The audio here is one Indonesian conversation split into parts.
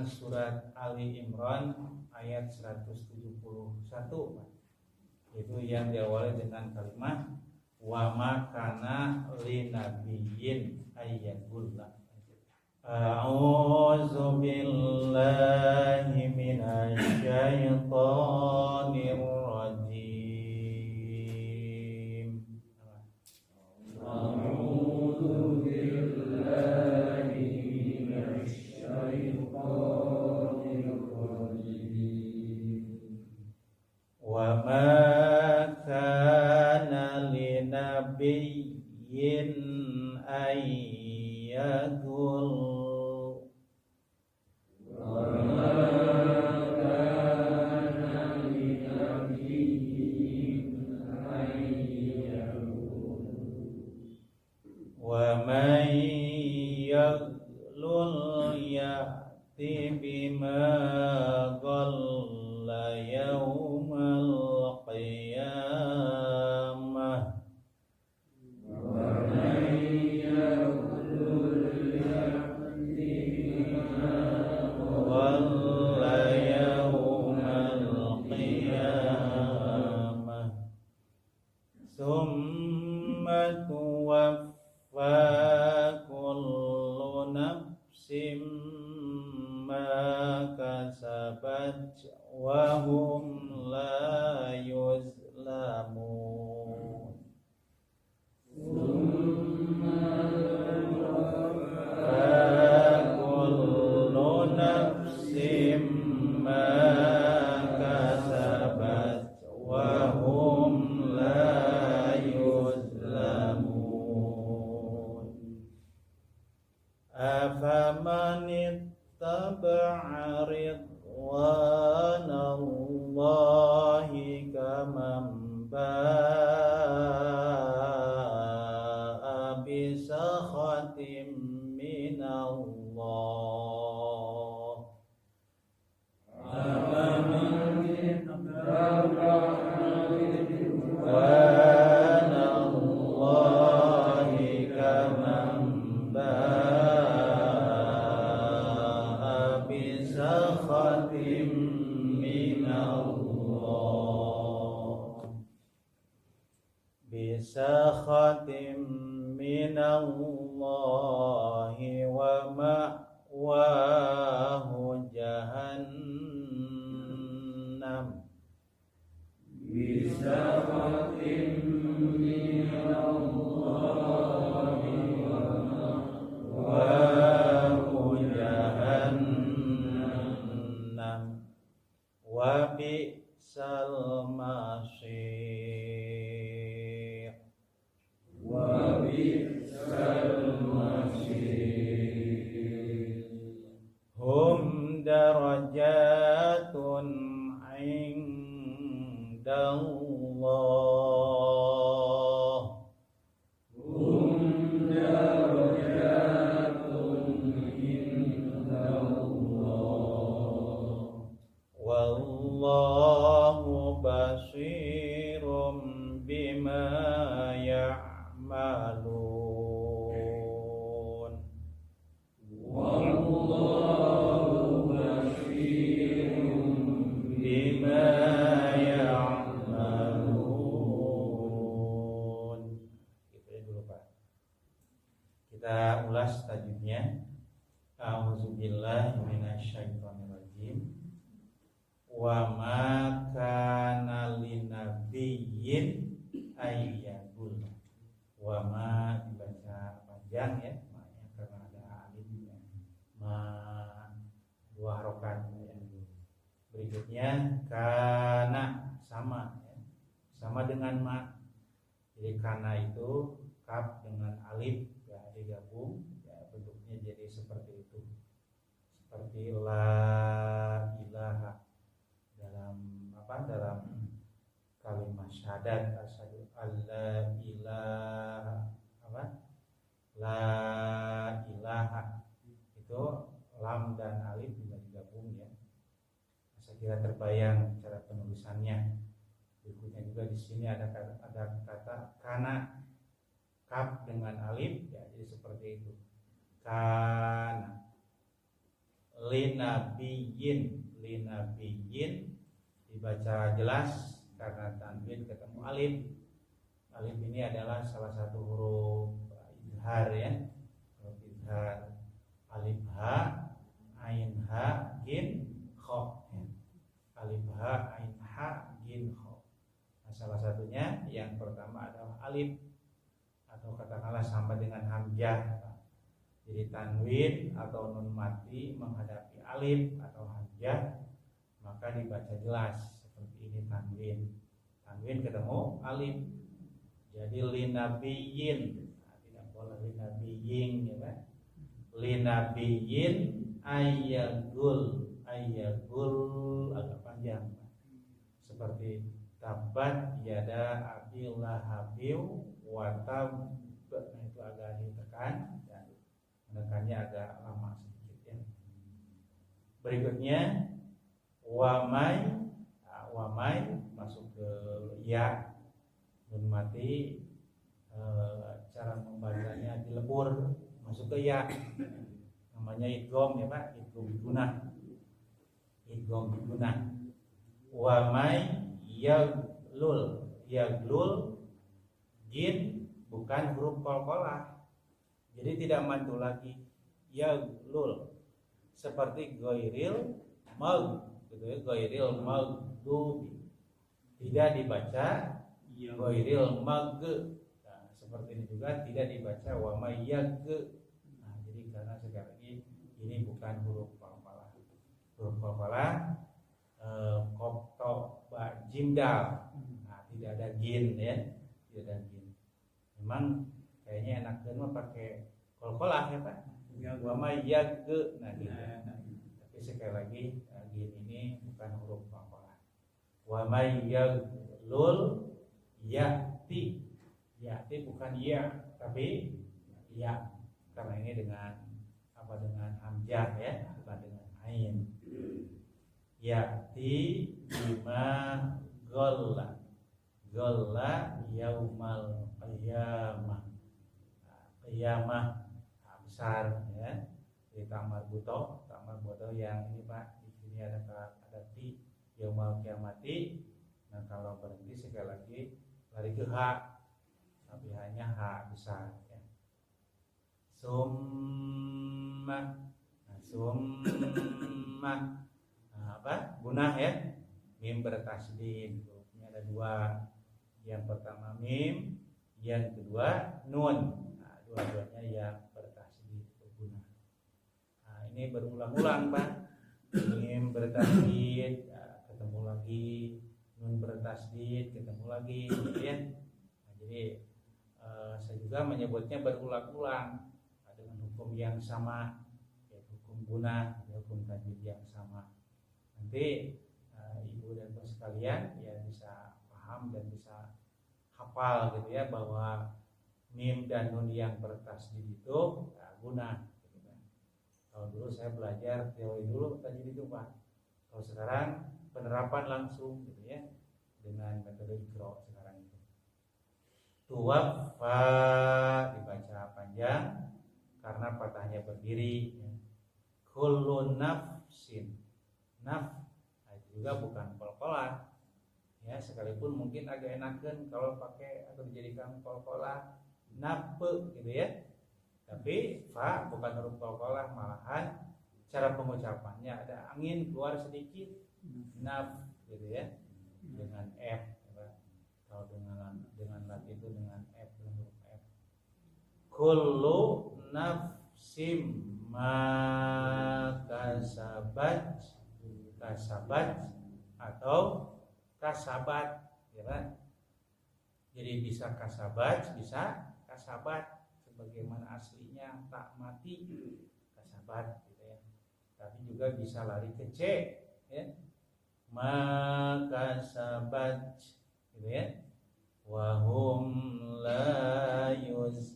Quran surat Ali Imran ayat 171, itu yang diawali dengan kalimat wa ma kana linabiyyin ayyagulla. A'udzu billahi minasy syaithanir rajim. A'udzu billahi minasy syaithanir rajim. Wa ma kana linabiyyin ayyagul wa man yaghlul ya'ti bima ghalla yaumal qiyamah summa tuwaffa kullu nafsin ma kasabat wa hum la yuzlamun. Summa tuwaffa kullu nafsin ma kasabat wa hum la yuzlamun. Afaman ittaba'a ridwanallahi kaman ba'a bisakhatin minallah. Afaman ittaba'a ridwanallahi kaman ba'a bisakhatin minallah. Bisakhatin minallahi wa ma'wahu jahannam. Bisakhatin minallahi wa ma'wahu jahannam wa bi'sal masir. Wa bi'sal masir. Hum darajatun indallah. Hum darajatun indallah. Wallahu basirum bima ya'malun. Wallahu basirum bima ya'malun. Gitu ya dulu Pak. Kita ulas tajwidnya. A'udzubillahi minasyaitonirrajim. Wa ma kana linabiyyin ayyagul. Wa ma dibaca panjang ya, maknya karena ada alifnya. Ma dua harokat ya. Berikutnya kana sama ya. Sama dengan ma. Jadi kana itu kaf dengan alif ya digabung ya, bentuknya jadi seperti itu. Seperti la ilaha dalam kalimat syahadat asyhadu alla ilaha la ilaha itu lam dan alif juga digabung ya. Saya kira terbayang cara penulisannya. Berikutnya juga di sini ada kata kana kaf dengan alif ya, jadi seperti itu. Kana linabiyin dibaca jelas karena tanwin ketemu alif. Alif ini adalah salah satu huruf izhar ya. Huruf izhar. Alif ha, ain ha, gin, kha. Alif ha, ain ha, gin, kha. Nah, salah satunya yang pertama adalah alif atau katakanlah sama dengan hamzah. Jadi tanwin atau nun mati menghadapi alif atau hamzah maka dibaca jelas seperti ini tanwin. Tanwin ketemu alif. Jadi linabiyin. Nah, tidak boleh linabiyin ya kan? Linabiyin ayyagul agak panjang. Seperti tabat yada abil lahabiu wa tab. Nah, itu agak ditekan dan menekannya agak lama sedikit ya. Berikutnya wamai. Nah, wamai masuk ke ya nun mati, cara membacanya dilebur masuk ke ya, namanya idgham ya Pak, idgham gunah. Wamai yaglul jin bukan huruf qalqalah. Jadi tidak mantul lagi yaglul seperti ghairil mag gitu ya, ghairil magdubi tidak dibaca ghairil mag. Nah, seperti ini juga tidak dibaca wa mayyag. Nah, jadi karena sekali lagi ini bukan huruf qalqalah. Huruf qalqalah qaf ta ba jim dal. Nah, tidak ada gin ya, tidak ada gin. Memang kayaknya enakan mah pakai qalqalah ya Pak. Wa mayyag. Nah, gitu. Tapi sekali lagi gin ini bukan huruf qalqalah. Wa mayyaglul ya'ti bukan ya tapi ya, karena ini dengan hamzah ya, bukan dengan ain. Ya'ti bima ghalla yaumal qiyamah. Qiyamah besar ya. Di tamar buto yang ini Pak, di sini ada ti yaumal qiyamati. Nah, kalau berhenti sekali lagi lari ke ha, tapi hanya ha besar ya. Summa. Apa? Gunah ya. Mim bertasydid. Ini ada dua. Yang pertama mim, yang kedua nun. Nah, dua-duanya yang bertasydid bergunah. Nah, ini berulang-ulang Pak. Mim bertasydid, ketemu lagi. Nun bertasydid ketemu lagi gitu ya. Nah, jadi saya juga menyebutnya berulang-ulang dengan hukum yang sama, yaitu hukum gunah, hukum tajwid yang sama. Nanti ibu dan bapak sekalian ya bisa paham dan bisa hafal gitu ya bahwa mim dan nun yang bertasydid itu gunah. Gitu kan. Kalau dulu saya belajar teori dulu tajwid itu Pak. Kalau sekarang penerapan langsung gitu ya dengan metode Iqra sekarang itu. Tuwaffa dibaca panjang karena patahnya berdiri ya. Kullu nafsin naf itu juga bukan qalqalah ya, sekalipun mungkin agak enakan kalau pakai atau dijadikan qalqalah nape gitu ya, tapi fa bukan huruf qalqalah, malahan cara pengucapannya ada angin keluar sedikit naf gitu ya, dengan f ya. Kalau dengan lat itu dengan f, dengan huruf f. Kullu nafsim ma kasabat atau kasabat ya kan. Jadi bisa kasabat, bisa kasabat sebagaimana aslinya tak mati kasabat gitu ya. Tapi juga bisa lari ke c ya. Maka sabat gitu ya. Wahum la yuzlamun.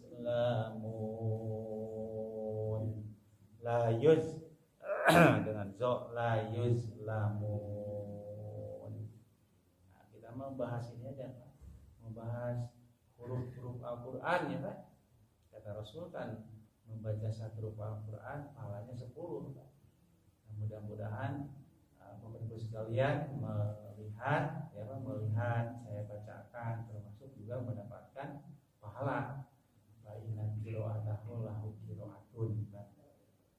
La yuz dengan zo la yuzlamun. Nah, kita membahas ini aja Pak. Membahas huruf-huruf Al-Qur'an ya Pak. Kata Rasul kan membaca satu huruf Al-Qur'an pahalanya 10 Pak. Mudah-mudahan Bapak Ibu sekalian melihat saya bacakan, termasuk juga mendapatkan pahala. Inna qira'atahu lahu qira'atun.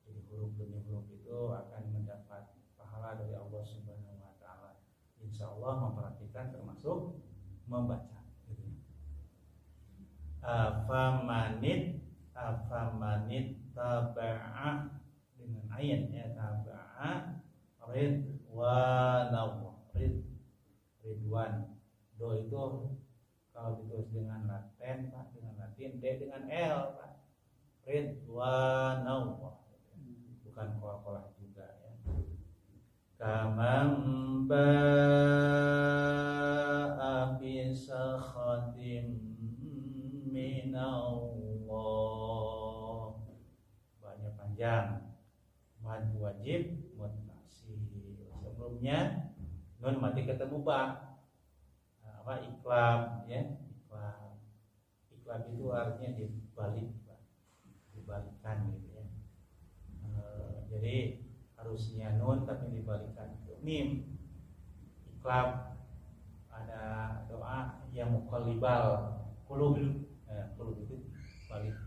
Jadi huruf demi huruf itu akan mendapat pahala dari Allah Subhanahu wa taala. Insyaallah memperhatikan termasuk membaca. Afamanit taba'a dengan ayin ya, taba'a ridwan. Do itu kalau ditulis dengan Latin Pak, dengan Latin, D dengan L Pak. Ridwanau, bukan kolah-kolah juga ya. Kamam ba'a bisakhatim minallah. Banyak panjang. Mad wajib mutasi. Sebelumnya nun mati ketemu ba. Iklam ya, iklam itu artinya dibalikkan gitu ya. Jadi harusnya nun tapi dibalikkan mim. Iklam, ada doa yang muqallibal qulub, qulub itu balik,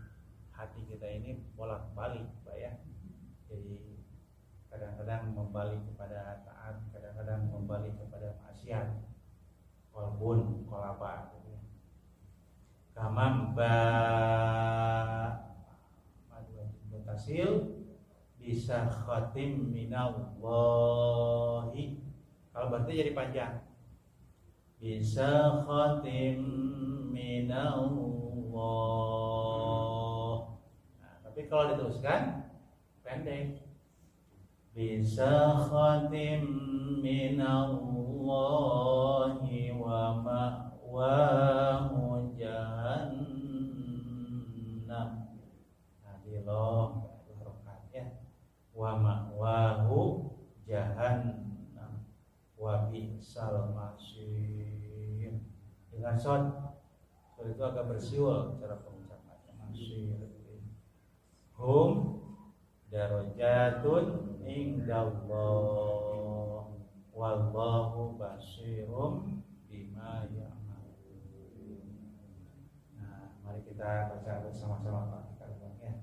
hati kita ini bolak-balik Pak ya. Jadi kadang-kadang membalik kepada taat, kadang-kadang membalik kepada maksiat. Kolbun, kolaba gitu ya. Kamamba mutasil bisa khatim minallahi. Kalau berarti jadi panjang. Bisa khatim minallah. Nah, tapi kalau diteruskan pendek. Bisa khatim minallahi wa ma'wahu jahannam. Hadiloh harokat ya. Wa ma'wahu jahannam wa bi'sal masir. Dengan shod itu agak bersiul cara pengucapannya. Masir. Hum darajatun indallah wallahu basirum bima ya'malun. Nah, mari kita baca bersama-sama Pak ya.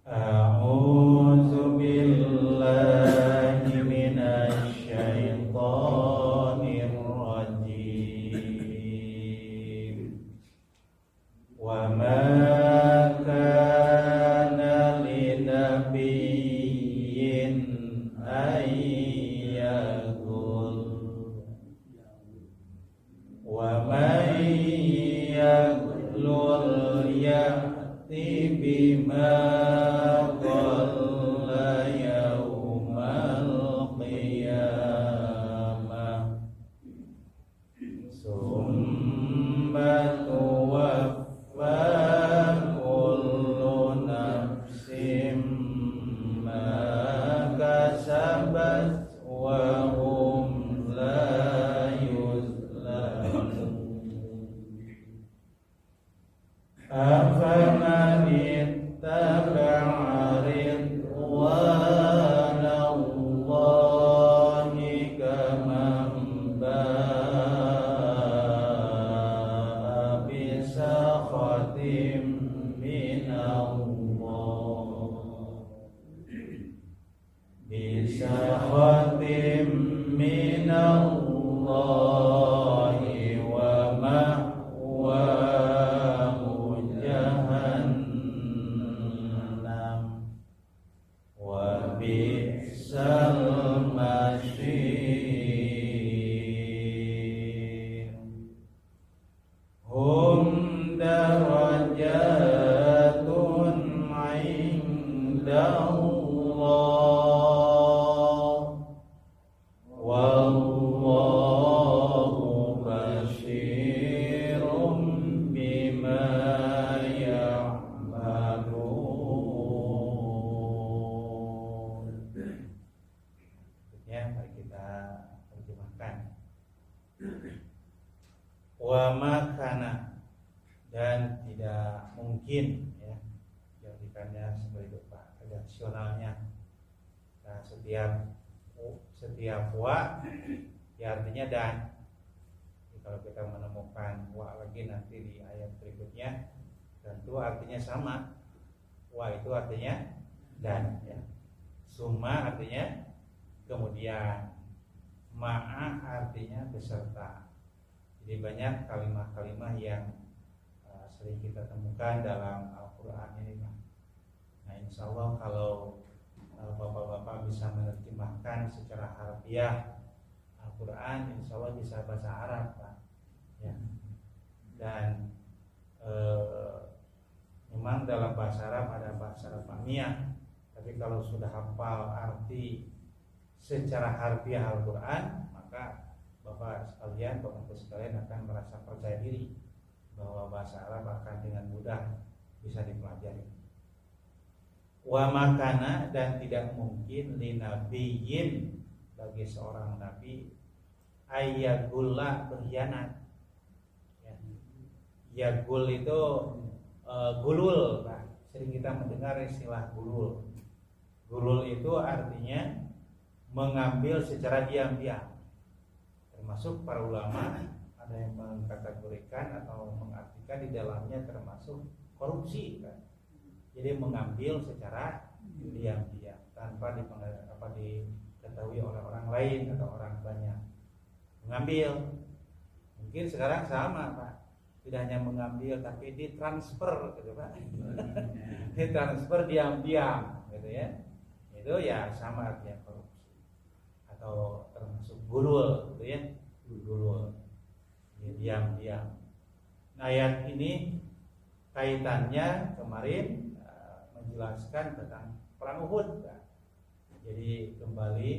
A'udzu billahi minasy syaithanir rajim. Wa ma bima qalla yaumal qiyamah summa tuwaffa kullu nafsin ma kasabat wa hum la yuzlamun. Afaman ittaba'a ridwanallahi kaman ba'a bisakhatim minallah bisakhatim minallahi wa ma'wahu jahannam wa bi'sal masir. Hum darajatun 'indallah wallahu basirum bima ya'malun. Ya, mari kita terjemahkan. Wa makana, dan tidak mungkin ya, jadikannya seperti itu Pak. redaksionalnya. Nah, setiap wa ya artinya dan. Jadi, kalau kita menemukan wa lagi nanti di ayat berikutnya, tentu artinya sama. Wa itu artinya dan, ya. Summa artinya kemudian, ma'a artinya beserta. Jadi banyak kalimat-kalimat yang sering kita temukan dalam Al-Quran ini. Nah, insya Allah kalau bapak-bapak bisa menerjemahkan secara harfiah Al-Quran, insya Allah bisa bahasa Arab, Pak. Ya. Dan memang dalam bahasa Arab ada bahasa Arab Amiyah, tapi kalau sudah hafal arti secara harfiah Al-Quran, maka bapak sekalian, bapak sekalian akan merasa percaya diri bahwa bahasa Arab akan dengan mudah bisa dipelajari. Wa makana, dan tidak mungkin linabiyyin, bagi seorang nabi, ayyagulla, berkhianat. Ya. Yagul itu gulul, Pak. Sering kita mendengar istilah gulul. Gulul itu artinya mengambil secara diam-diam. Termasuk para ulama ada yang mengkategorikan atau mengartikan di dalamnya termasuk korupsi, kan? Jadi mengambil secara diam-diam tanpa diketahui oleh orang lain atau orang banyak. Mengambil, mungkin sekarang sama, Pak. Tidak hanya mengambil tapi ditransfer, gitu, Pak. Ditransfer diam-diam, gitu ya. Itu ya sama artinya korupsi atau termasuk gulul, gitu ya. Gulul, ya, diam-diam. Nah, ayat ini kaitannya kemarin menjelaskan tentang perang Uhud. Jadi kembali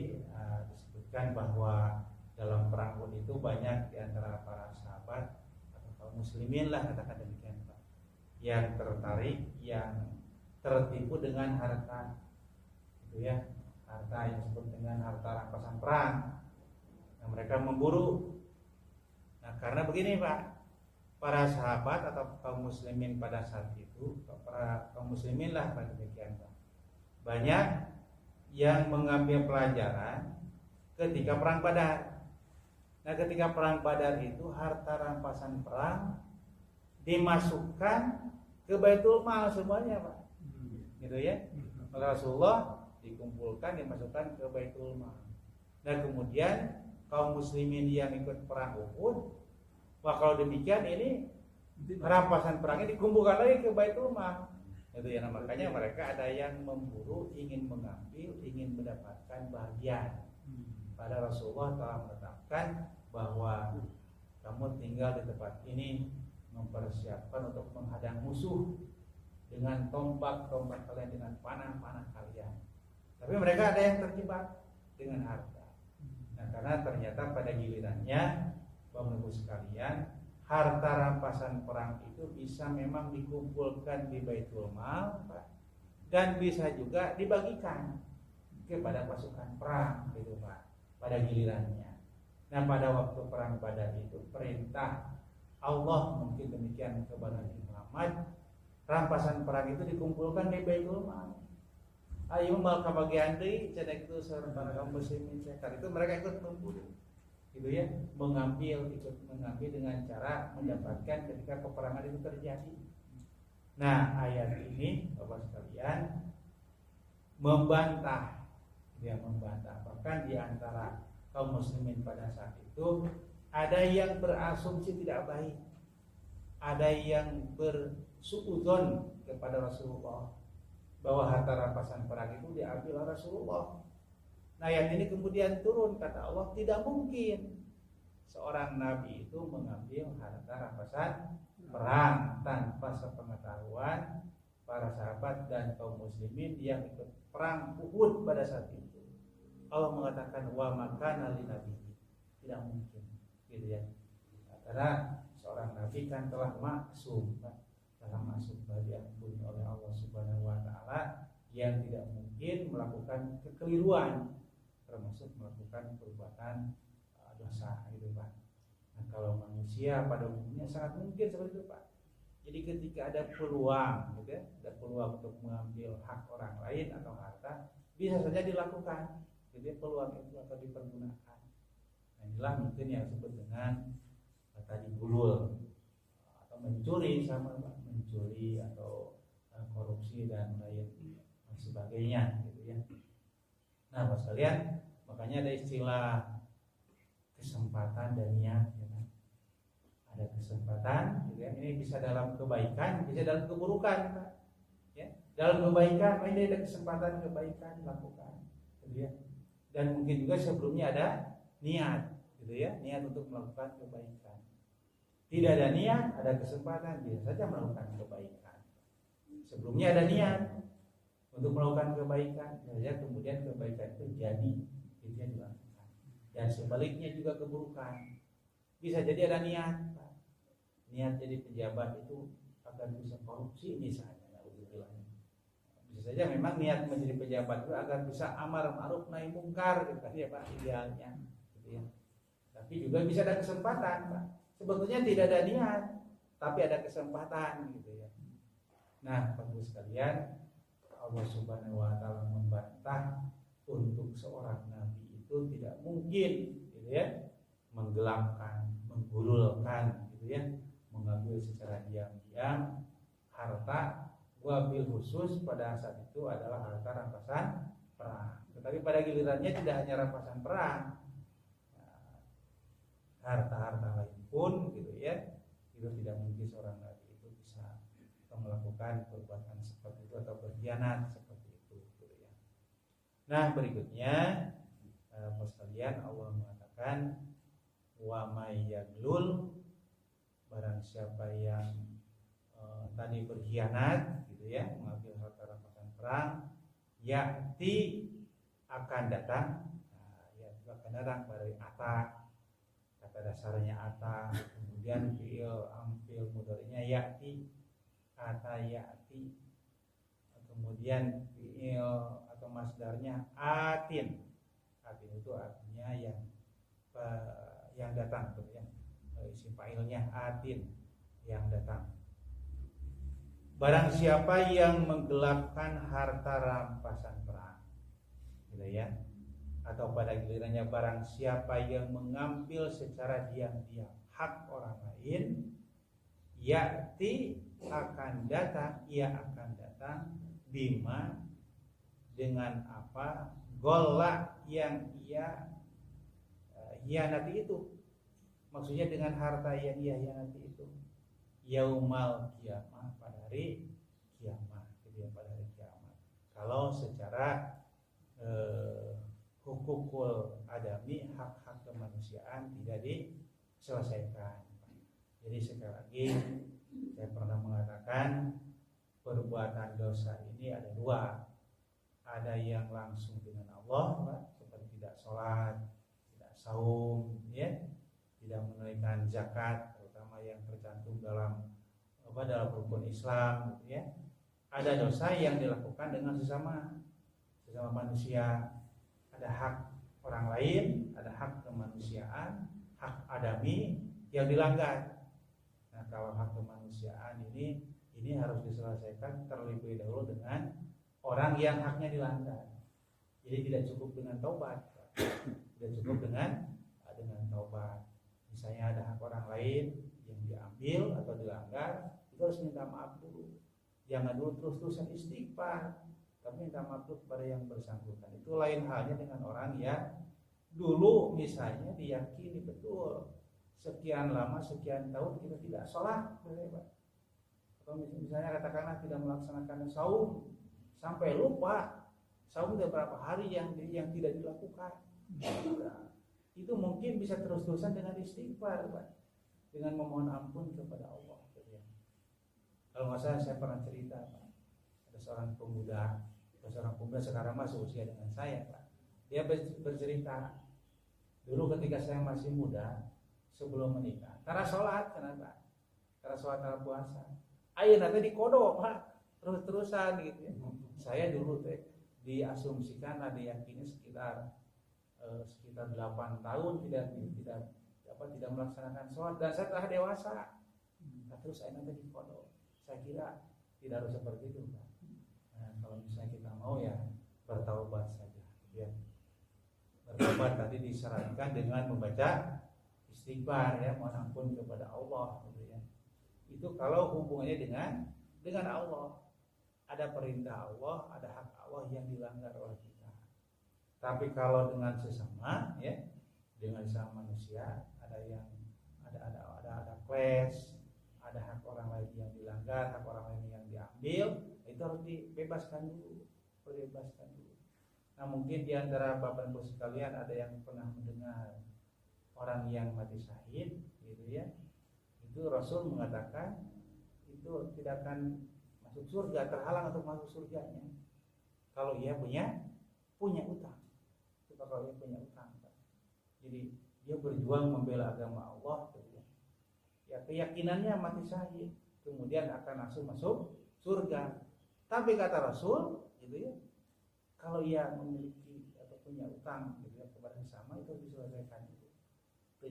disebutkan bahwa dalam perang Uhud itu banyak di antara para sahabat atau kaum muslimin lah, katakan demikian, Pak, yang tertarik, yang tertipu dengan harta, itu ya, harta yang disebut dengan harta rampasan perang. Nah, mereka memburu. Nah, karena begini, Pak, para sahabat atau kaum muslimin pada saat itu, para kaum muslimin lah pada demikian, Pak, banyak yang mengambil pelajaran ketika perang Badar. Nah, ketika perang Badar itu harta rampasan perang dimasukkan ke Baitul Mal semuanya, Pak. Gitu ya. Rasulullah dikumpulkan, dimasukkan ke Baitul Mal. Nah, kemudian kaum muslimin yang ikut perang Uhud, wah, kalau demikian ini rampasan perangnya dikumpulkan lagi ke Baitul Mal. Itu ya, makanya mereka ada yang memburu, ingin mengambil, ingin mendapatkan bagian. Pada Rasulullah telah menetapkan bahwa kamu tinggal di tempat ini mempersiapkan untuk menghadang musuh dengan tombak-tombak kalian, dengan panah-panah kalian. Tapi mereka ada yang terjebak dengan harta. Nah, karena ternyata pada gilirannya, Bapak Ibu sekalian, harta rampasan perang itu bisa memang dikumpulkan di Baitul Mal, Pak, dan bisa juga dibagikan kepada pasukan perang, gitu, Pak, pada gilirannya. Nah, pada waktu perang Badar itu perintah Allah mungkin demikian kepada Nabi Muhammad, rampasan perang itu dikumpulkan di Baitul Mal. Ayo mal kabagian deui cenah itu sareng kaum muslimin sekar itu mereka ikut memburu. Gitu ya, ikut mengambil dengan cara mendapatkan ketika peperangan itu terjadi. Nah, ayat ini Bapak sekalian membantah, bahkan di antara kaum muslimin pada saat itu ada yang berasumsi tidak baik, ada yang bersuudzon kepada Rasulullah bahwa harta rampasan perang itu diambil oleh Rasulullah. Nah, ayat ini kemudian turun, kata Allah, tidak mungkin seorang nabi itu mengambil harta rampasan perang tanpa sepengetahuan para sahabat dan kaum muslimin yang ikut perang Uhud pada saat itu. Allah mengatakan wa makana linabi, tidak mungkin, gitu ya. Karena seorang nabi kan telah maksum, diampuni oleh Allah Subhanahu wa taala, yang tidak mungkin melakukan kekeliruan, termasuk melakukan perbuatan dosa, gitu, Pak. Nah, kalau manusia pada umumnya sangat mungkin seperti itu, Pak. Jadi ketika ada peluang, gitu ya, peluang untuk mengambil hak orang lain atau harta, bisa saja dilakukan. Jadi peluang itu atau dipergunakan. Nah, inilah mungkin yang disebut dengan tadi gulul atau mencuri, sama mencuri atau korupsi dan lain sebagainya gitu ya. Nah, Bapak sekalian, makanya ada istilah kesempatan dan niat ya kan? Ada kesempatan gitu ya. Ini bisa dalam kebaikan, bisa dalam keburukan Pak. Ya. Dalam kebaikan ini ada kesempatan kebaikan dilakukan gitu ya. Dan mungkin juga sebelumnya ada niat gitu ya, niat untuk melakukan kebaikan. Tidak ada niat, ada kesempatan, bisa saja melakukan kebaikan. Sebelumnya ada niat untuk melakukan kebaikan, saja kemudian kebaikan itu jadi, itu yang dilakukan. Dan sebaliknya juga keburukan. Bisa jadi ada niat, Pak. Niat jadi pejabat itu agar bisa korupsi misalnya. Bisa saja memang niat menjadi pejabat itu agar bisa amar ma'ruf nahi mungkar gitu kan ya Pak, idealnya gitu ya. Tapi juga bisa ada kesempatan Pak. Sebetulnya tidak ada niat, tapi ada kesempatan gitu ya. Nah, Bapak sekalian, Allah Subhanahu wa taala membantah untuk seorang nabi itu tidak mungkin gitu ya, menggelapkan, menggululkan gitu ya, mengambil secara diam-diam harta. Wabil khusus pada saat itu adalah harta rampasan perang. Tetapi pada gilirannya tidak hanya rampasan perang, harta-harta lain pun gitu ya, itu tidak mungkin seorang nabi itu bisa melakukan perbuatan seperti itu atau berkhianat seperti itu gitu ya. Nah, berikutnya Bapak sekalian, Allah mengatakan wa may yaglul, barang siapa yang tadi berkhianat gitu ya, mengambil harta rampasan perang, ya'ti akan datang. Nah, ya itu akan datang dari ata, kata dasarnya ata, kemudian fi'il ampil mudhari'nya ya'ti, ata ya'ti, kemudian fi'il atau masdarnya atin. Atin itu artinya yang datang gitu ya. Isim fa'ilnya atin, yang datang. Barang siapa yang menggelapkan harta rampasan perang, gitu ya, atau pada gilirannya barang siapa yang mengambil secara diam-diam hak orang lain, ya'ti akan datang, ia akan datang bima, dengan apa, golak yang ia hianati itu. Maksudnya dengan harta yang ia hianati itu, yaumal kiamah, pada hari kiamat, gitu ya, pada hari kiamat. Kalau secara hukukul adami, hak-hak kemanusiaan tidak diselesaikan. Jadi sekali lagi saya pernah mengatakan perbuatan dosa ini ada dua. Ada yang langsung dengan Allah, Pak, seperti tidak sholat, tidak saum, ya, tidak menunaikan zakat, terutama yang tercantum dalam rukun Islam gitu ya. Ada dosa yang dilakukan dengan sesama manusia. Ada hak orang lain, ada hak kemanusiaan, hak adami yang dilanggar. Nah, kalau hak kemanusiaan ini harus diselesaikan terlebih dahulu dengan orang yang haknya dilanggar. Jadi tidak cukup dengan taubat, tidak cukup dengan taubat. Misalnya ada hak orang lain yang diambil atau dilanggar, itu harus minta maaf dulu. Jangan dulu terus-terusan istighfar, tapi minta maaf dulu kepada yang bersangkutan. Itu lain halnya dengan orang yang dulu misalnya diyakini betul sekian lama, sekian tahun kita tidak sholat, atau misalnya katakanlah tidak melaksanakan saum sampai lupa saum udah berapa hari yang tidak dilakukan. Itu mungkin bisa terus-terusan dengan istighfar, Pak, dengan memohon ampun kepada Allah. Kalau nggak salah saya pernah cerita, Pak, ada seorang pemuda sekarang masih usia dengan saya, Pak. Dia bercerita dulu ketika saya masih muda sebelum menikah, karena sholat, kenapa? Karena sholat, karena puasa. Ayo nanti dikodok, Pak, terus-terusan gitu ya. Saya dulu diasumsikan, diyakini sekitar 8 tahun tidak melaksanakan sholat, dan saya telah dewasa. Nah, terus saya nanti dikodok. Saya kira tidak harus seperti itu, Pak. kalau misalnya kita mau ya bertaubat saja, ya. Bertaubat tadi disyaratkan dengan membaca istighfar, ya, mohon ampun kepada Allah, gitu ya. Itu kalau hubungannya dengan Allah, ada perintah Allah, ada hak Allah yang dilanggar oleh kita. Tapi kalau dengan sesama, ya, dengan sesama manusia, ada clash, ada hak orang lain yang dilanggar, hak orang lain yang diambil, itu harus dibebaskan dulu. Nah, mungkin di antara Bapak Ibu sekalian ada yang pernah mendengar orang yang mati syahid, gitu ya. Itu Rasul mengatakan itu tidak akan masuk surga, terhalang untuk masuk surganya kalau ia punya utang. Itu kalau ia punya utang. Jadi dia berjuang membela agama Allah, gitu ya. Ya, keyakinannya mati syahid, kemudian akan langsung masuk surga. Tapi kata Rasul, gitu ya, kalau ia memiliki atau punya utang, gitu ya, kepada sesama, itu diselesaikan itu.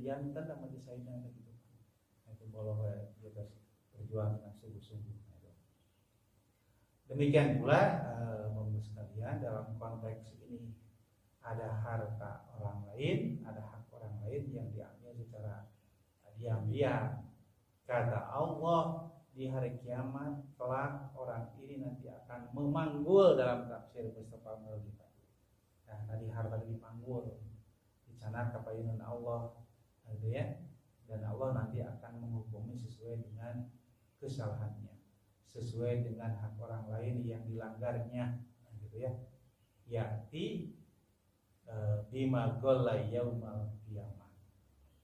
Jangan tanda mati syahid dengan kehidupan. Itu boleh dia berjuang dengan sungguh-sungguh. Demikian pula Bapak sekalian, dalam konteks ini ada harta orang lain, ada hak orang lain yang diambil secara diam-diam. Kata Allah, di hari kiamat kelak orang ini nanti akan memanggul dalam tafsir Mustafa Maulidi. Nah, tadi harta dipanggul, dicana kapayunan Allah, gitu ya. Dan Allah nanti akan menghukumi sesuai dengan kesalahannya, sesuai dengan hak orang lain yang dilanggarnya, gitu ya. Ya'ti bima golla yaumal qiyamah.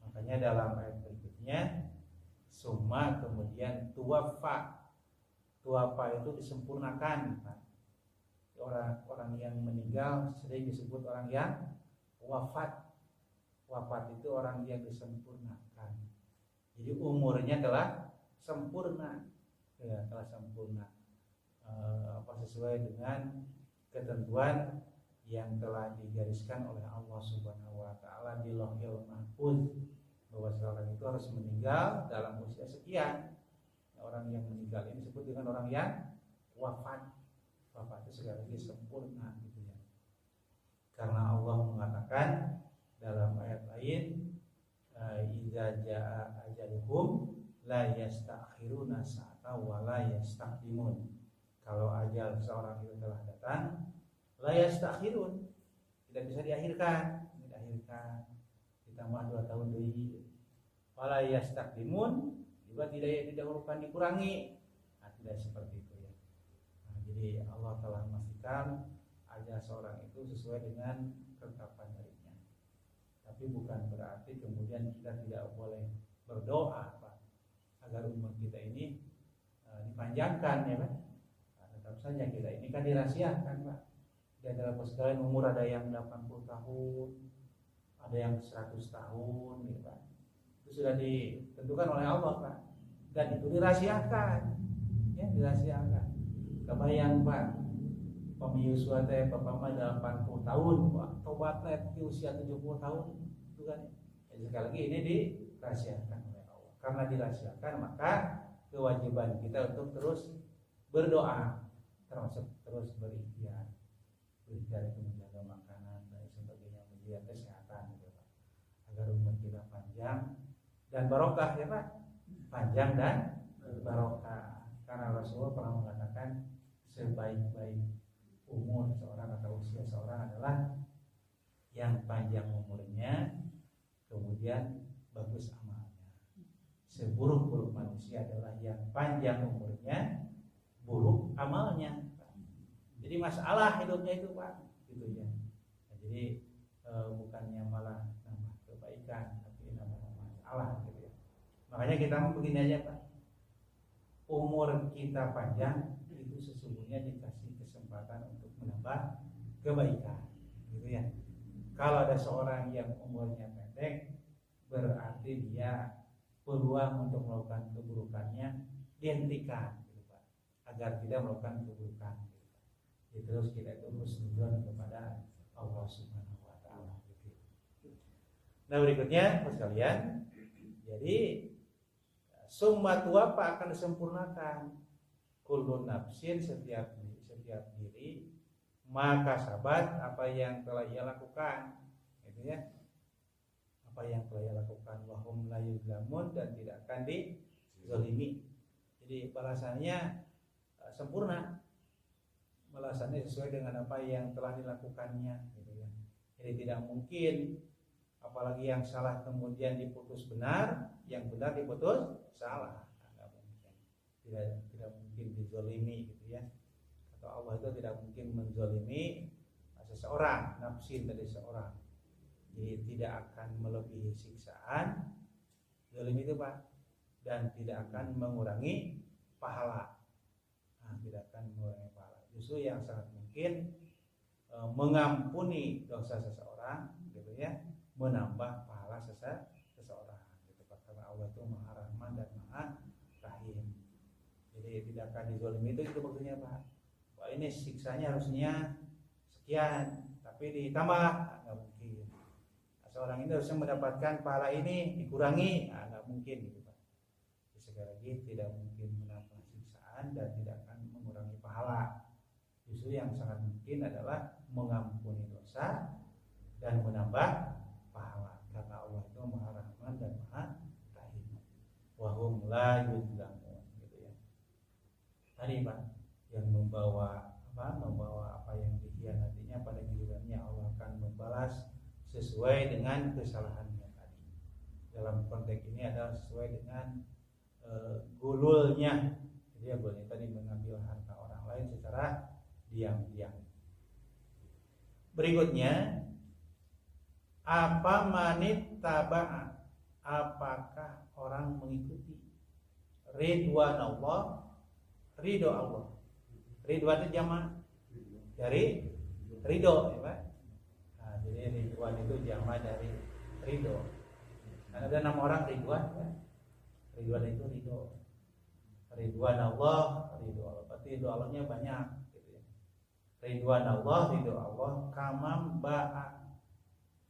Makanya dalam ayat berikutnya, summa kemudian tuwafa itu disempurnakan. Orang yang meninggal sering disebut orang yang wafat. Wafat itu orang yang disempurnakan. Jadi umurnya telah sempurna, ya, telah sempurna, sesuai dengan ketentuan yang telah digariskan oleh Allah Subhanahu wa taala di Lauhil Mahfuz, bahwa seorang itu harus meninggal dalam usia sekian. Orang yang meninggal ini disebut dengan orang yang wafat. Wafat itu sekali lagi sempurna, gitu ya. Karena Allah mengatakan dalam ayat lain, idza jaa ajaluhum la yastakhiruna sa'ata wa la yastaqdimun. Kalau ajal seorang itu telah datang, la yastakhirun, tidak bisa diakhirkan, ditambah 2 tahun deui. Wa la yastaqdimun, juga tidak didahulukan dikurangi. Nah, tidak seperti itu ya. Nah, jadi Allah telah memastikan ajal seorang itu sesuai dengan ketetapan darinya. Tapi bukan berarti kemudian kita tidak boleh berdoa, Pak, agar umur kita ini dipanjangkan, ya Pak. Nah, tetap saja kita ini kan dirahasiakan, Pak. Di antara sekalian umur ada yang 80 tahun, ada yang 100 tahun, gitu Pak. Itu sudah ditentukan oleh Allah, Pak. Dan itu dirahasiakan, ya, dirahasiakan. Kebayang, Pak, pemiyuswa teh papa 80 tahun, Pak, tobatnya di usia 70 tahun, itu kan. Jadi sekali lagi ini dirahasiakan oleh Allah. Karena dirahasiakan, maka kewajiban kita untuk terus berdoa, termasuk terus berikhtiar itu menjaga makanan dan sebagainya, menjaga kesehatan, gitu Pak, agar umur kita panjang dan barokah, ya Pak, panjang dan barokah. Karena Rasulullah pernah mengatakan sebaik-baik umur seorang atau usia seorang adalah yang panjang umurnya, kemudian bagus amalnya. Seburuk-buruk manusia adalah yang panjang umurnya, buruk amalnya. Jadi masalah hidupnya itu, Pak, gitu ya. Nah, jadi bukannya malah nambah kebaikan, tapi nambah masalah, gitu ya. Makanya kita mau begini aja, Pak. Umur kita panjang itu sesungguhnya dikasih kesempatan untuk menambah kebaikan, gitu ya. Kalau ada seorang yang umurnya pendek, berarti dia peluang untuk melakukan keburukannya dihentikan, gitu Pak, agar tidak melakukan keburukan, gitu. Jadi terus kita itu husnuzon kepada Allah Subhanahu wa taala, gitu. Nah, berikutnya Bapak sekalian, jadi summa tuwafa akan disempurnakan kullu nafsin, setiap setiap diri maka sabat apa yang telah ia lakukan, gitu ya. Apa yang telah ia lakukan, wahum la yuzlamun, dan tidak akan dizalimi. Jadi balasannya sempurna, balasannya sesuai dengan apa yang telah dilakukannya, gitu ya. Jadi tidak mungkin apalagi yang salah kemudian diputus benar, yang benar diputus salah, tidak mungkin. Tidak mungkin dizalimi, gitu ya. Atau Allah itu tidak mungkin menzalimi seseorang, nafsin dari seorang. Jadi tidak akan melebihi siksaan zalim itu, Pak, dan tidak akan mengurangi pahala. Nah, tidak akan mengurangi pahala. Justru yang sangat mungkin mengampuni dosa seseorang, gitu ya, menambah pahala seseorang, gitu Pak, karena Allah itu Maha Rahman dan Maha Rahim. Jadi tidak akan dizalimi itu maksudnya, Pak. Wah, ini siksanya harusnya sekian, tapi ditambah, nggak mungkin. Seorang ini harusnya mendapatkan pahala ini dikurangi, nggak mungkin, gitu Pak. Jadi sekali lagi tidak mungkin menambah siksaan dan tidak akan mengurangi pahala. Justru yang sangat mungkin adalah mengampuni dosa dan menambah pahala, karena Allah itu Maha Rahman dan Maha Rahim. Wahum la yuzlamun, gitu ya. Tadi Pak, yang membawa apa yang dikhianatinya pada gilirannya Allah akan membalas sesuai dengan kesalahannya tadi. Dalam konteks ini adalah sesuai dengan gululnya. Jadi ya boleh tadi mengambil harta orang lain secara diam-diam. Berikutnya, apa manit taba'a, apakah orang mengikuti ridwan Allah, ridho Allah. Ridwan itu jamak dari ridho, ya Pak. Nah, jadi ridwan itu jamak dari ridho. Nah, ada 6 orang ridwan, ya. Ridwan itu ridho. Ridwan Allah, ridho Allah. Berarti ridho Allahnya banyak, gitu ya. Ridwan Allah, ridho Allah, kamam ba'a,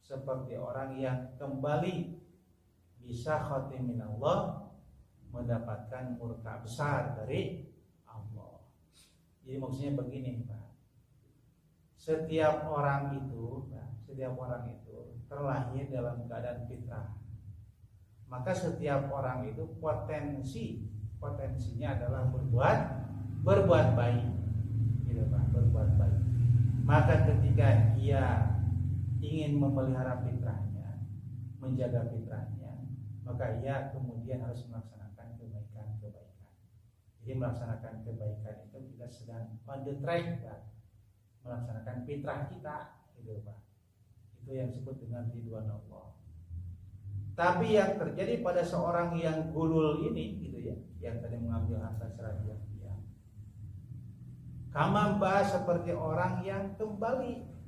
seperti orang yang kembali bisa khatimin Allah, mendapatkan murka besar dari Allah. Jadi maksudnya begini, Pak. Setiap orang itu terlahir dalam keadaan fitrah. Maka setiap orang itu potensinya adalah berbuat baik, gitu Pak, berbuat baik. Maka ketika ia ingin memelihara fitrahnya, menjaga fitrahnya, maka ia kemudian harus melaksanakan kebaikan-kebaikan. Jadi melaksanakan kebaikan itu kita sedang on the track, Pak, melaksanakan fitrah kita, gitu Pak. Itu yang disebut dengan ridwan Allah. Tapi yang terjadi pada seorang yang gulul ini, gitu ya, yang tadi mengambil harta secara diam-diam, kamamba seperti orang yang kembali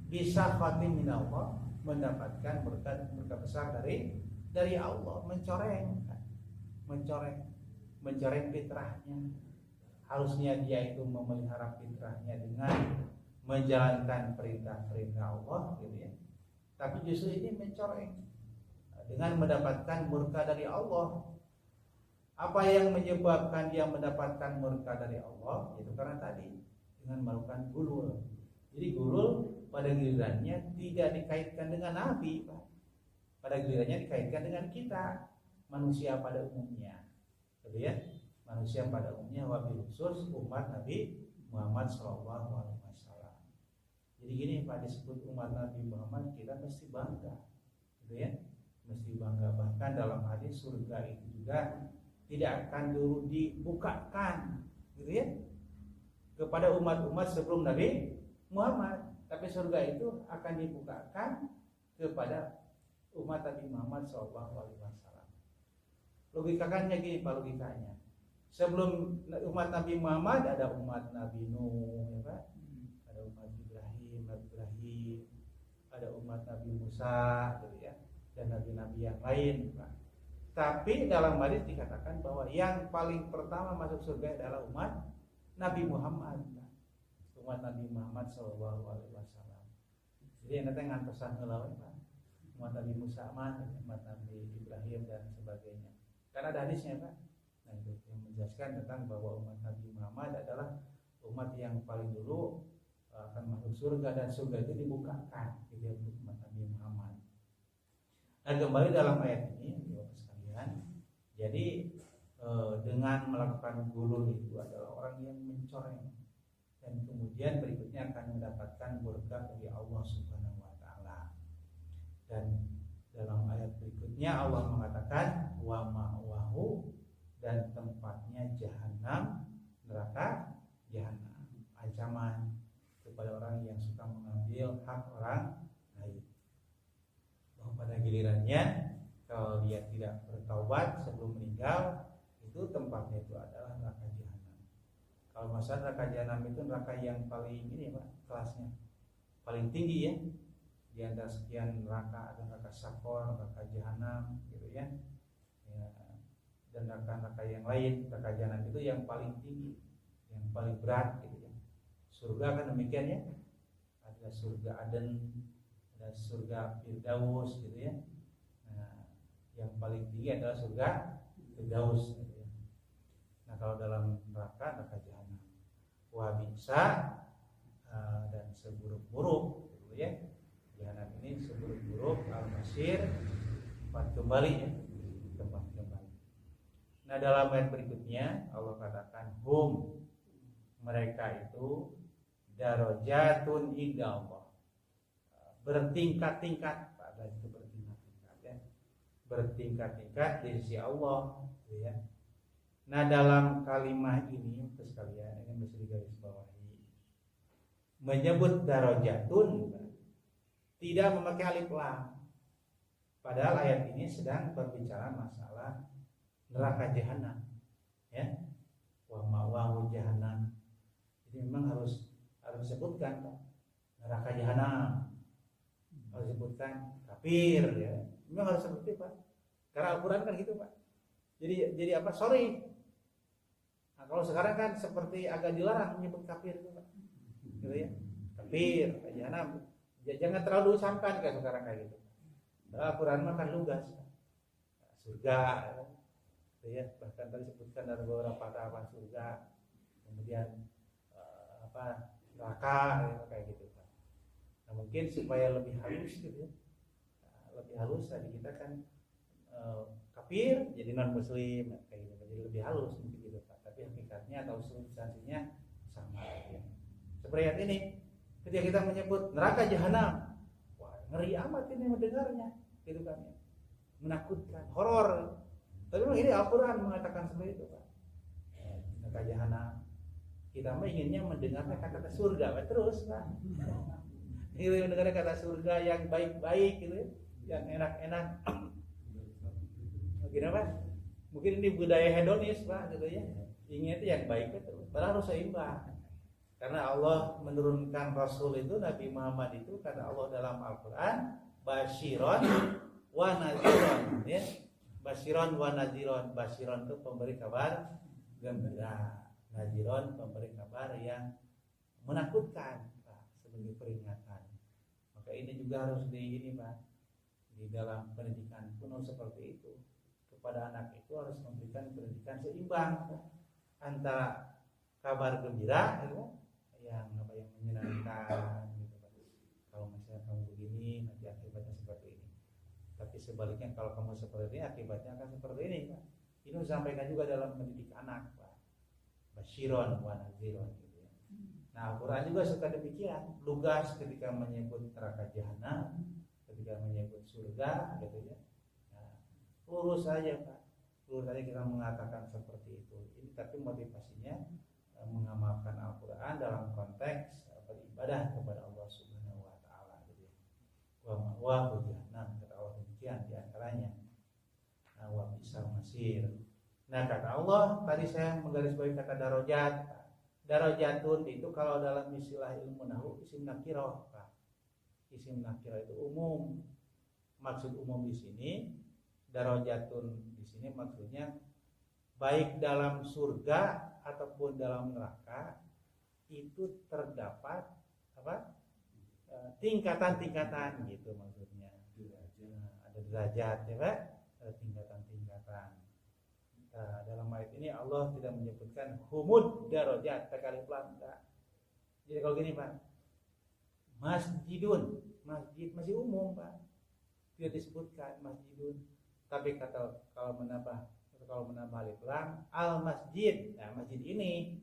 bisa khatim min Allah, mendapatkan berkat besar dari Allah, mencoreng fitrahnya. Harusnya dia itu memelihara fitrahnya dengan menjalankan perintah-perintah Allah, gitu ya. Tapi justru ini mencoreng dengan mendapatkan murka dari Allah. Apa yang menyebabkan dia mendapatkan murka dari Allah? Itu karena tadi dengan melakukan gulul. Jadi gulul pada gilirannya tidak dikaitkan dengan Nabi, Pak. Pada gilirannya dikaitkan dengan kita, manusia pada umumnya, gitu ya. Manusia pada umumnya, wabil khusus umat Nabi Muhammad SAW. Jadi gini Pak, disebut umat Nabi Muhammad, kita mesti bangga, gitu ya, mesti bangga. Bahkan dalam hadis surga itu juga tidak akan dulu dibukakan, gitu ya, kepada umat-umat sebelum Nabi Muhammad, tapi surga itu akan dibukakan kepada umat Nabi Muhammad SAW. Logikakannya gini Pak, logikanya. Sebelum umat Nabi Muhammad ada umat Nabi Nuh, ya Pak. Ada umat Nabi Ibrahim, ada umat Nabi Musa, gitu ya, dan nabi-nabi yang lain, Pak. Tapi dalam hadis dikatakan bahwa yang paling pertama masuk surga adalah umat Nabi Muhammad, Pak. Umat Nabi Muhammad SAW. Jadi yang datang ngantosan ngelawan, Pak. Umat Nabi Musa, umat Nabi Ibrahim dan sebagainya. Karena ada hadisnya, Pak. Nah, itu yang menjelaskan tentang bahwa umat Nabi Muhammad adalah umat yang paling dulu akan masuk surga, dan surga itu dibukakan gitu untuk umat Nabi Muhammad. Nah, kembali dalam ayat ini Bapak sekalian, jadi dengan melakukan gulul itu adalah orang yang mencoreng, dan kemudian berikutnya akan mendapatkan berkah dari Allah Subhanahu wa taala. Dan dalam ayat berikutnya Allah mengatakan wa ma'wahu, dan tempatnya jahanam, neraka jahanam, ancaman kepada orang yang suka mengambil hak orang lain. Bahwa pada gilirannya kalau dia tidak bertaubat sebelum meninggal, itu tempatnya itu adalah neraka jahanam. Kalau masalah neraka jahanam itu neraka yang paling ini Pak, kelasnya paling tinggi ya. Di antara sekian neraka ada neraka Sakor, neraka jahanam gitu ya. Dan neraka-neraka yang lain, neraka jahanam itu yang paling tinggi, yang paling berat gitu ya. Surga kan demikian ya. Ada surga Aden, ada surga Firdaus gitu ya. Nah, yang paling tinggi adalah surga Firdaus gitu ya. Nah, kalau dalam neraka jahanam, wah bisa dan seburuk-buruk gitu ya. Jahanam ini seburuk-buruk al-masir, tempat kembali ya, tempat kembali. Nah, dalam ayat berikutnya Allah katakan hum, mereka itu darajatun inda Allah, bertingkat-tingkat, pada itu bertingkat-tingkat ya, bertingkat-tingkat di sisi Allah gitu ya. Nah, dalam kalimat ini sekalian ini mesti digarisbawahi, menyebut darajatun tidak memakai alif lam. Padahal ayat ini sedang berbicara masalah neraka jahanam, ya. Wa ma'wahu jahanam. Jadi memang harus disebutkan Pak, neraka jahanam. Harus disebutkan kafir ya. Memang harus seperti Pak. Karena Al-Qur'an kan gitu Pak. Jadi apa? Sorry. Nah, kalau sekarang kan seperti agak dilarang menyebut kafir itu Pak. Gitu ya. Kafir, jahanam. Jangan terlalu disangkan kayak sekarang kayak gitu. Al-Quran makan lugas, surga, ya, bahkan tadi sebutkan ada beberapa tahapan surga, kemudian neraka, ya, kayak gitu. Nah, mungkin supaya lebih halus gitu ya, lebih halus tadi kita kan kafir jadi non muslim kayak gitu, jadi lebih halus mungkin gitu Pak. Tapi hakikatnya atau substansinya sama ya. Seperti ayat ini. Ketika kita menyebut neraka jahanam, wah ngeri amat ini mendengarnya, gitu kan ya, menakutkan, horor. Tapi memang ini Al-Quran mengatakan seperti itu Pak. Neraka jahanam, kita mah inginnya mendengarnya kata surga, terus Pak. Ini mendengarnya kata surga yang baik-baik, gitu, yang enak-enak. Mungkin apa? Mungkin ini budaya hedonis Pak, gitu ya. Inginnya itu yang baik itu, padahal harus seimbang. Karena Allah menurunkan Rasul itu Nabi Muhammad itu karena Allah dalam Al-Quran basyiron wa nadziron ya. Basyiron wa nadziron. Basyiron itu pemberi kabar gembira, nadziron pemberi kabar yang menakutkan Pak, sebagai peringatan. Maka ini juga harus di dalam pendidikan pun seperti itu. Kepada anak itu harus memberikan pendidikan seimbang antara kabar gembira yang menyenangkan gitu Pak. Kalau misalnya kamu begini nanti akibatnya seperti ini. Tapi sebaliknya kalau kamu seperti ini akibatnya akan seperti ini Pak. Ini disampaikan juga dalam mendidik anak Pak. Basyiron wa nadziron gitu ya. Nah, Al-Qur'an juga suka demikian, lugas ketika menyebut neraka jahanam, ketika menyebut surga gitu ya. Nah, lurus saja Pak. Lurus saja kita mengatakan seperti itu. Ini tapi motivasinya mengamalkan Al-Quran dalam konteks beribadah kepada Allah Subhanahu wa taala gitu ya. Wa jahanam, kata Allah demikian di antaranya. Nah, wa bisal masir. Nah, kata Allah tadi saya menggarisbawahi kata darajat. Darajatun itu kalau dalam istilah ilmu nahwu isim nakirah, Pak. Isim nakirah itu umum. Maksud umum di sini darajatun di sini maksudnya baik dalam surga ataupun dalam neraka itu terdapat tingkatan-tingkatan gitu maksudnya. Ada derajat ya Pak, ada tingkatan-tingkatan. dalam ayat ini Allah tidak menyebutkan humud darajat kali lam. Jadi kalau gini Pak, masjidun, masjid umum Pak, tidak disebutkan masjidun. Tapi kalau menambah alif lam, al masjid, nah masjid ini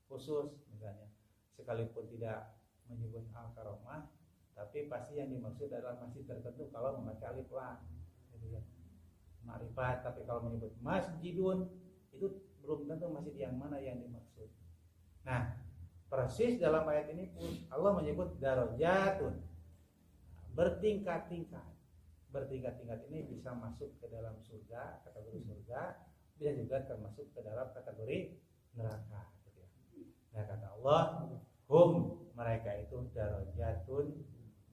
khusus misalnya, sekalipun tidak menyebut al karomah, tapi pasti yang dimaksud adalah masjid tertentu kalau memakai alif lam, gitu ya. Ma'rifat, tapi kalau menyebut masjidun itu belum tentu masjid yang mana yang dimaksud. Nah, persis dalam ayat ini pun Allah menyebut darajatun, bertingkat-tingkat. Bertingkat-tingkat ini bisa masuk ke dalam surga, kategori surga, bisa juga termasuk ke dalam kategori neraka. Nah kata Allah, hum, mereka itu darajatun,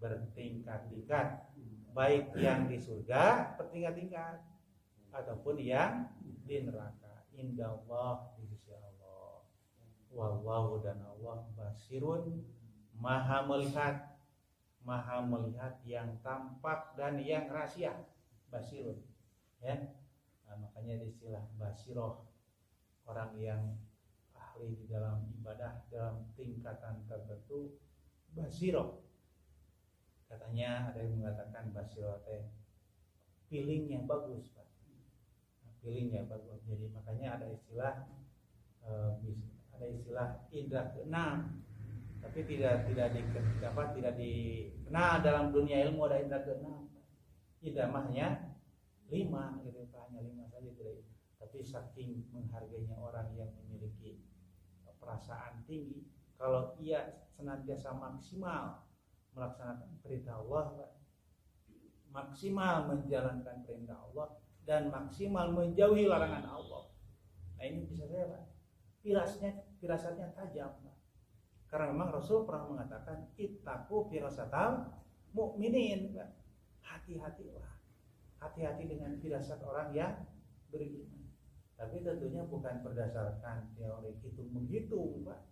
bertingkat-tingkat, baik yang di surga bertingkat-tingkat ataupun yang di neraka. Indallah, di sisi Allah. Wallahu, dan Allah basirun, maha melihat yang tampak dan yang rahasia. Basirun, ya. Nah, makanya istilah basiroh, orang yang ahli di dalam ibadah dalam tingkatan tertentu, basiroh. Katanya ada yang mengatakan basiroh teh feelingnya bagus Pak, feelingnya bagus. Jadi makanya ada istilah indra keenam, tapi tidak dikenal dalam dunia ilmu ada indra keenam. Indra mahnya 5 gitu, hanya 5 saja tidak. Tapi saking menghargainya orang yang memiliki perasaan tinggi, kalau ia senantiasa maksimal melaksanakan perintah Allah, maksimal menjalankan perintah Allah, dan maksimal menjauhi larangan Allah. Nah ini bisa saya Pak, firasatnya tajam Pak. Karena memang Rasul pernah mengatakan ittaqu firasatal mu'minin Pak. Hati-hati dengan firasat orang yang beriman. Tapi tentunya bukan berdasarkan teori hitung-menghitung Pak.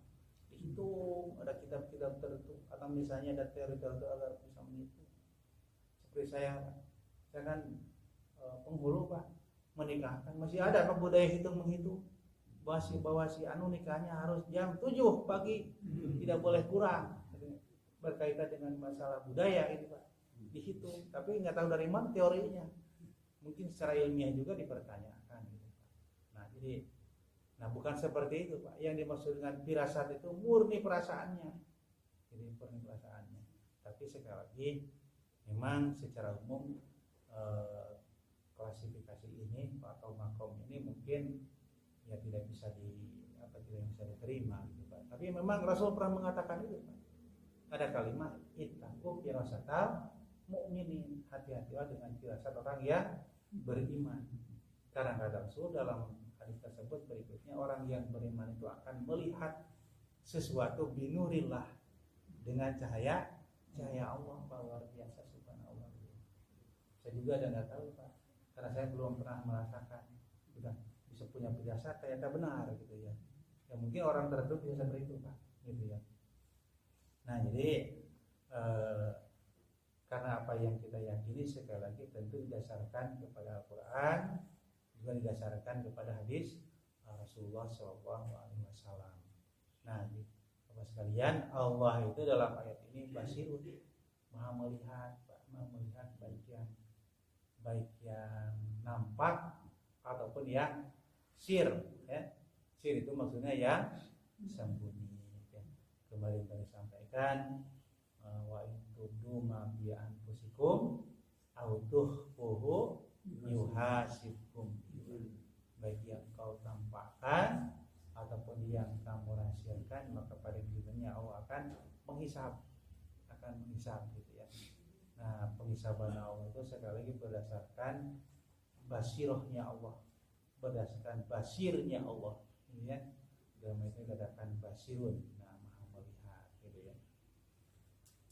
Dihitung, ada kitab-kitab tertentu, atau misalnya ada teori tertentu agar bisa menghitung. Seperti saya kan penghulu Pak, menikahkan masih ada Pak budaya hitung-menghitung. Bahwa si anu nikahnya harus jam 7 pagi, tidak boleh kurang. Berkaitan dengan masalah budaya ini Pak, dihitung. Tapi nggak tahu dari mana teorinya. Mungkin secara ilmiah juga dipertanyakan gitu Pak. Nah bukan seperti itu Pak. Yang dimaksud dengan firasat itu murni perasaannya. Jadi murni perasaannya. Tapi sekali lagi memang secara umum klasifikasi ini atau makom ini mungkin ya tidak bisa diterima gitu Pak. Tapi memang Rasul pernah mengatakan itu Pak. Ada kalimat ittaqu firasatal mu'minin, hati-hatilah dengan firasat orang yang beriman. Karena kata Rasul dalam hadis tersebut berikutnya, orang yang beriman itu akan melihat sesuatu binurillah, dengan cahaya Allah. Luar biasa subhanallah. Saya juga ada nggak tahu Pak, karena saya belum pernah merasakan. Bisa punya firasat ternyata benar gitu ya. Ya mungkin orang tertentu bisa seperti itu Pak, gitu ya. Nah jadi karena apa yang kita yakini sekali lagi tentu didasarkan kepada Al-Quran, juga didasarkan kepada hadis Rasulullah SAW. Nah, Bapak sekalian, Allah itu dalam ayat ini basirun, maha melihat baik yang nampak ataupun yang sir. Ya. Sir itu maksudnya yang sembunyi. Ya. Kemarin tadi sampaikan wa intubdu ma bi anfusikum au tukhfuhu yuhasibkum, baik yang kau tampakkan ataupun yang kamu rahasiakan, maka pada akhirnya Allah akan menghisab gitu ya. Nah penghisaban Allah itu sekali lagi berdasarkan basirohnya Allah, berdasarkan basirnya Allah ini ya. Dalam itu dikatakan basirun, nah maha melihat gitu ya.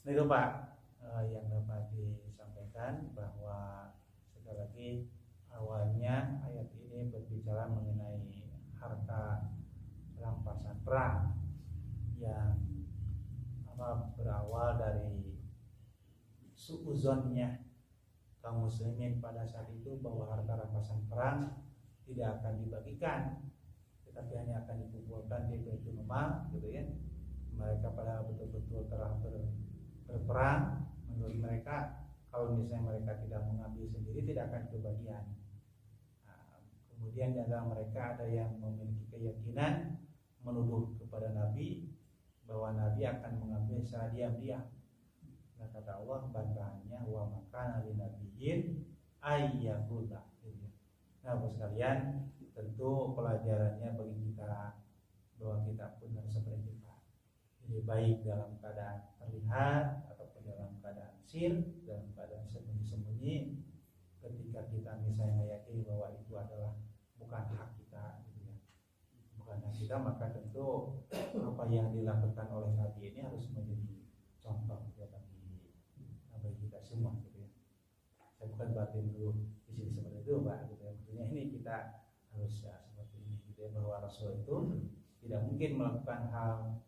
Nah itu Pak yang dapat disampaikan, bahwa sekali lagi awalnya ayat ini berbicara mengenai harta rampasan perang yang berawal dari suuzonnya kaum muslimin pada saat itu, bahwa harta rampasan perang tidak akan dibagikan, tetapi hanya akan dikumpulkan di Baitul Mal gitu ya. Mereka pada betul-betul telah berperang. Menurut mereka kalau misalnya mereka tidak mengambil sendiri tidak akan kebagian. Nah, kemudian di antara mereka ada yang memiliki keyakinan menuduh kepada Nabi bahwa Nabi akan mengambil secara diam-diam. Nah, kata Allah bantahannya wa makana linabiyyin ayyakula. Nah, Bapak sekalian, tentu pelajarannya bagi kita bahwa kita pun harus seperti itu. Jadi baik dalam keadaan terlihat ataupun dalam keadaan sir, dalam keadaan sembunyi-sembunyi, ketika kita misalnya meyakini bahwa itu adalah bukan hak kita, gitu ya, bukan hak kita, maka tentu apa yang dilakukan oleh Nabi ini harus menjadi contoh ya bagi kita semua, gitu ya. Saya bukan batin dulu di sini seperti itu, Pak, gitu ya. Maksudnya ini kita harus ya, seperti ini, gitu ya, bahwa Rasul itu tidak mungkin melakukan hal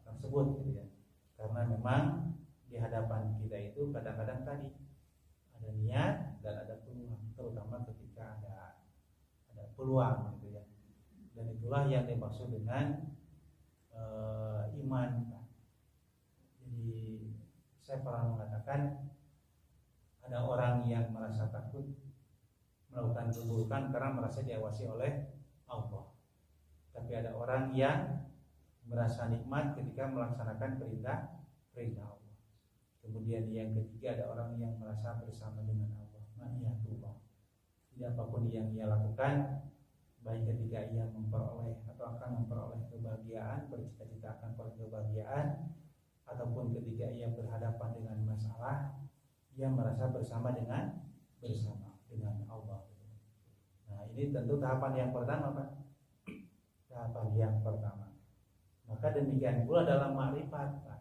tersebut, gitu ya, karena memang di hadapan kita itu kadang-kadang tadi ada niat dan ada peluang, terutama ketika ada peluang, gitu ya, dan itulah yang dimaksud dengan iman. Jadi saya pernah mengatakan ada orang yang merasa takut melakukan keburukan karena merasa diawasi oleh Allah, tapi ada orang yang merasa nikmat ketika melaksanakan perintah Allah. Kemudian yang ketiga ada orang yang merasa bersama dengan Allah. Ma'iyatullah. Jadi apapun yang ia lakukan, baik ketika ia memperoleh atau akan memperoleh kebahagiaan, bercita-cita akan memperoleh kebahagiaan, ataupun ketika ia berhadapan dengan masalah, ia merasa bersama dengan Allah. Nah, ini tentu tahapan yang pertama, Pak. Tahapan yang pertama. Maka demikian pula dalam ma'rifat, Pak.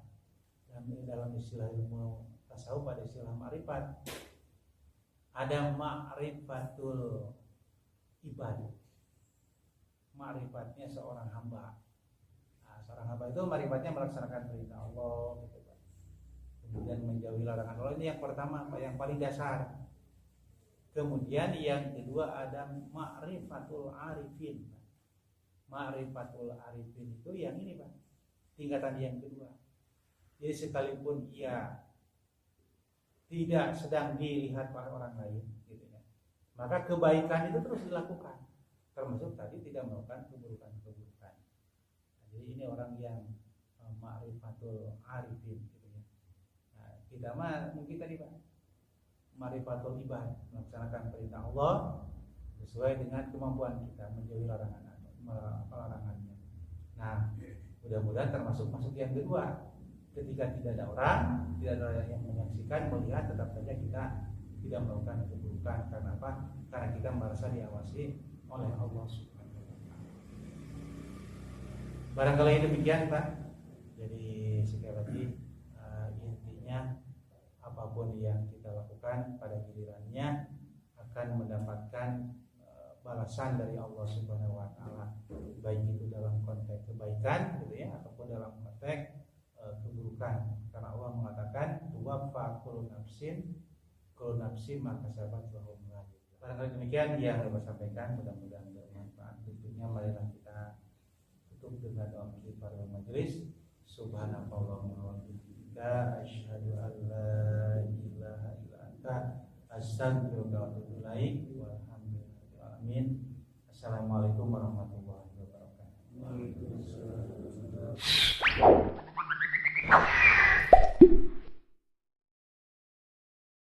Dan dalam istilah ilmu tasawuf pada istilah ma'rifat ada ma'rifatul ibad. Ma'rifatnya seorang hamba. Nah, seorang hamba itu ma'rifatnya melaksanakan perintah Allah, gitu, Pak. Kemudian menjauhi larangan Allah. Ini yang pertama, Pak, yang paling dasar. Kemudian yang kedua ada ma'rifatul arifin. Ma'rifatul arifin itu yang ini, Pak, tingkatan yang kedua. Jadi sekalipun ia tidak sedang dilihat oleh orang lain, gitu ya, maka kebaikan itu terus dilakukan, termasuk tadi tidak melakukan keburukan. Nah, jadi ini orang yang ma'rifatul arifin, gitu ya. Nah, kita mah mungkin tadi, Pak, ma'rifatul ibad, melaksanakan perintah Allah sesuai dengan kemampuan kita, menjauhi larangannya. Nah, mudah-mudahan termasuk yang kedua. Ketika tidak ada orang, tidak ada yang menyaksikan, melihat, tetap saja kita tidak melakukan keburukan. Karena apa? Karena kita merasa diawasi oleh Allah Subhanahu wa Ta'ala. Barangkali demikian, Pak. Jadi sekali lagi intinya apapun yang kita lakukan pada gilirannya akan mendapatkan balasan dari Allah Subhanahu wa Ta'ala, baik itu dalam konteks kebaikan, gitu ya, ataupun dalam konteks keburukan. Karena Allah mengatakan tuwaffa kullu nafsin maka sahabat wa hum la yuzlamun. Barangkali demikian yang saya sampaikan, mudah-mudahan bermanfaat. Berikutnya marilah kita tutup dengan doa kifatul majelis. Subhanallahumma wa bihamdika asyhadu an la ilaha illa anta astaghfiruka wa atubu ilaik. Amin. Assalamualaikum warahmatullahi wabarakatuh.